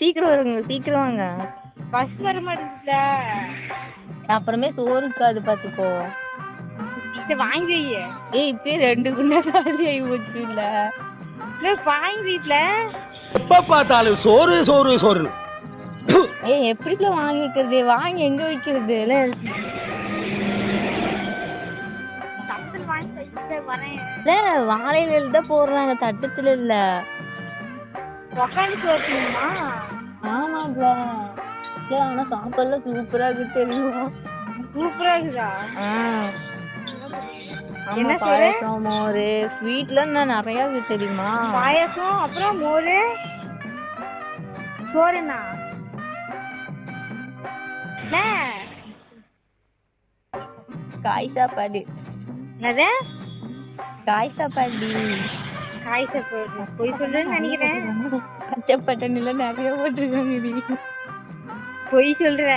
சீக்கிரம் வருங்க, சீக்கிரம் வாங்க. பஸ் வர மாட்டேங்குதுல. அப்புறமே சோறு இருக்காது பாத்துக்கோ. வாங்கி வை. இப்பயே 2 குண்டா காலி ஆகி போச்சு இல்ல. வாங்கி வீட்டுல எப்ப பார்த்தாலும் சோறு சோறு சோறு. எப்படில வாங்கி வைக்கிறது? வாங்கி எங்க வைக்கிறது? வாழையில தான் போடுறாங்க, தட்டத்துல இல்ல. ஆமாப்ல. ஆனா சாப்பாடுல சூப்பரா இருக்கு தெரியுமா? சூப்பரா இருக்குதா? என்ன பாயாசம், மோரு, ஸ்வீட்ல நிறைய இருக்கு தெரியுமா? பாயாசம், அப்புறம் மோரு, சோறுனா காய் சாப்பாடு. என்னது காய் சாப்பாடு? காய் சாப்பாடு போய் சொல்றேன்னு நினைக்கிறேன். பச்சை பட்டணில நிறைய போட்டிருக்காங்க. போய் சொல்ற?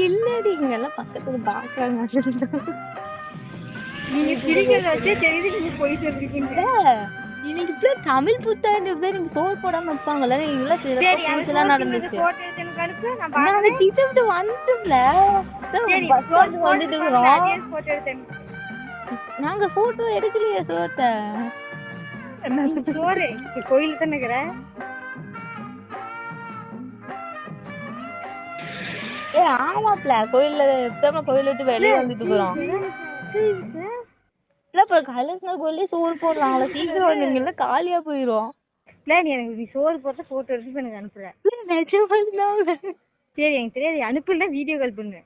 இல்லடி, இங்க எல்லாம் பக்கத்துல பாக்குறாங்க. நீங்க சிரிக்கிறத வச்சே தெரியுது நீங்க போய் சொல்றீங்க. இன்னைக்கு தமிழ் புத்தாண்டு பேர் சோறு போடாம வைப்பாங்கல்ல, இதெல்லாம் நடந்துச்சு. நாங்க போட்டோ எடுக்கலையே சோத்த. கோயில தானே. ஆமாப்ல, கோயில்ல கோயில விட்டு வெளியே வந்துட்டு இருக்கிறோம். கோயிலே சோறு போடுறாங்களா? சீக்கிரம் வந்தீங்கல்ல, காலியா போயிரும். நீ சோறு போட்டு போட்டோ எடுத்து எனக்கு அனுப்புற. சரி, எனக்கு தெரியாது, அனுப்புல வீடியோ கால் பண்ணு.